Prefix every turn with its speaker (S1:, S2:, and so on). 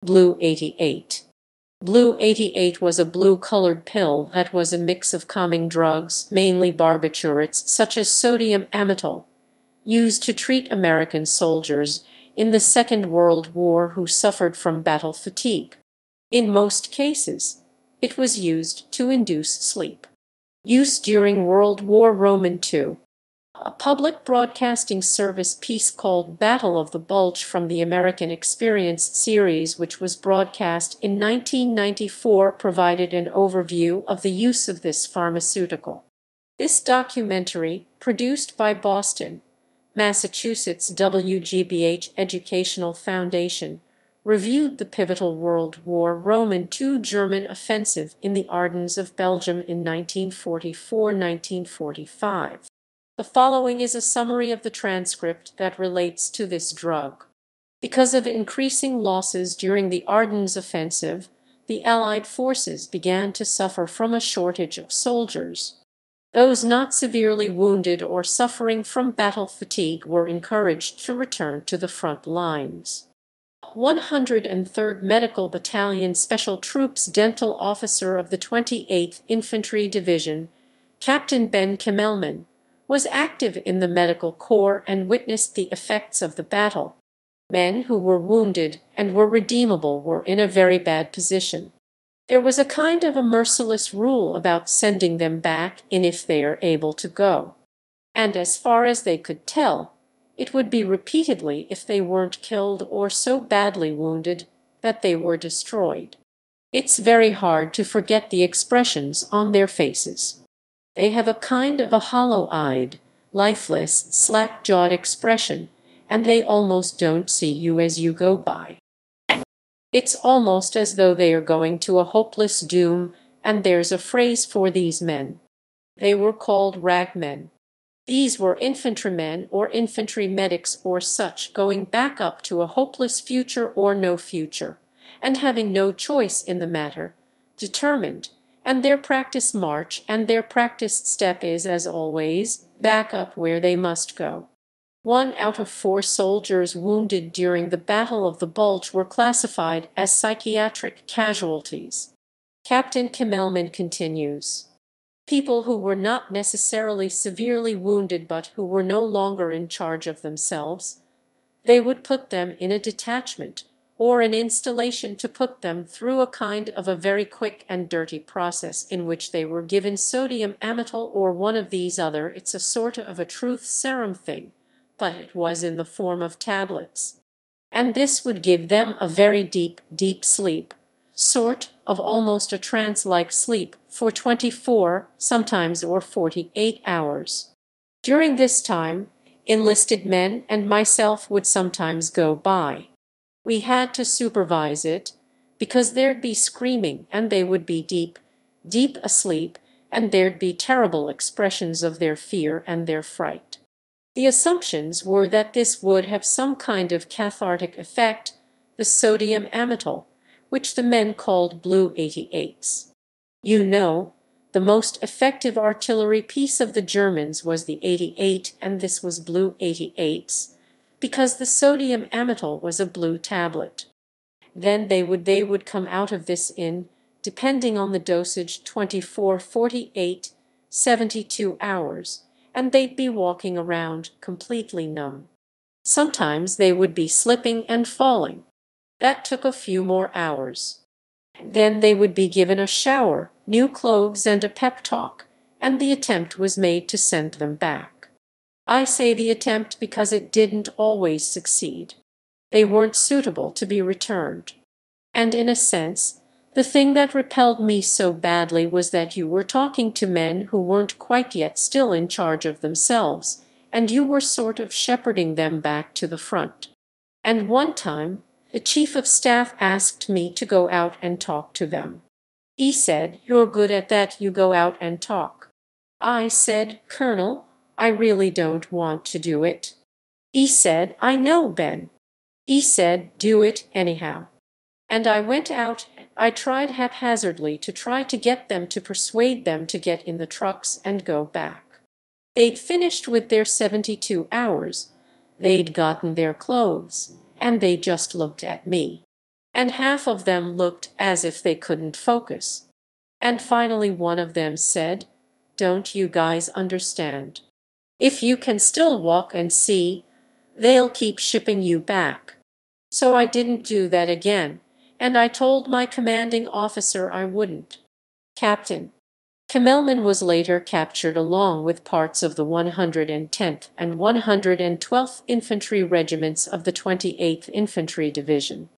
S1: Blue 88. Blue 88 was a blue-colored pill that was a mix of calming drugs, mainly barbiturates such as sodium amytal, used to treat American soldiers in the Second World War who suffered from battle fatigue. In most cases, it was used to induce sleep. Use during World War II. A public broadcasting service piece called Battle of the Bulge from the American Experience series, which was broadcast in 1994, provided an overview of the use of this pharmaceutical. This documentary, produced by Boston, Massachusetts WGBH Educational Foundation, reviewed the pivotal World War II German offensive in the Ardennes of Belgium in 1944–1945. The following is a summary of the transcript that relates to this drug. Because of increasing losses during the Ardennes offensive, the Allied forces began to suffer from a shortage of soldiers. Those not severely wounded or suffering from battle fatigue were encouraged to return to the front lines. 103rd Medical Battalion Special Troops Dental Officer of the 28th Infantry Division, Captain Ben Kimmelman, was active in the medical corps and witnessed the effects of the battle. Men who were wounded and were redeemable were in a very bad position. There was a kind of a merciless rule about sending them back in if they are able to go. And as far as they could tell, it would be repeatedly if they weren't killed or so badly wounded that they were destroyed. It's very hard to forget the expressions on their faces. They have a kind of a hollow-eyed, lifeless, slack-jawed expression, and they almost don't see you as you go by. It's almost as though they are going to a hopeless doom, and there's a phrase for these men. They were called ragmen. These were infantrymen or infantry medics or such, going back up to a hopeless future or no future, and having no choice in the matter, determined, and their practice march and their practiced step is, as always, back up where they must go. 1 out of 4 soldiers wounded during the Battle of the Bulge were classified as psychiatric casualties. Captain Kimmelman continues. People who were not necessarily severely wounded but who were no longer in charge of themselves, they would put them in a detachment or an installation to put them through a kind of a very quick and dirty process in which they were given sodium amytal or one of these other, it's a sort of a truth serum thing, but it was in the form of tablets. And this would give them a very deep, deep sleep, sort of almost a trance-like sleep, for 24, sometimes or 48 hours. During this time, enlisted men and myself would sometimes go by. We had to supervise it, because there'd be screaming and they would be deep, deep asleep, and there'd be terrible expressions of their fear and their fright. The assumptions were that this would have some kind of cathartic effect, the sodium amytal, which the men called blue 88s. You know, the most effective artillery piece of the Germans was the 88, and this was blue 88s, because the sodium amytal was a blue tablet. Then they would come out of this in, depending on the dosage, 24, 48, 72 hours, and they'd be walking around completely numb. Sometimes they would be slipping and falling. That took a few more hours. Then they would be given a shower, new clothes, and a pep talk, and the attempt was made to send them back. I say the attempt because it didn't always succeed. They weren't suitable to be returned. And in a sense, the thing that repelled me so badly was that you were talking to men who weren't quite yet still in charge of themselves, and you were sort of shepherding them back to the front. And one time, the chief of staff asked me to go out and talk to them. He said, "You're good at that, you go out and talk." I said, "Colonel, I really don't want to do it." He said, "I know, Ben." He said, "Do it anyhow." And I went out. I tried haphazardly to try to get them to persuade them to get in the trucks and go back. They'd finished with their 72 hours. They'd gotten their clothes, and they just looked at me. and half of them looked as if they couldn't focus. And finally one of them said, "Don't you guys understand? If you can still walk and see, they'll keep shipping you back." So I didn't do that again, and I told my commanding officer I wouldn't. Captain Kimmelman was later captured along with parts of the 110th and 112th Infantry Regiments of the 28th Infantry Division.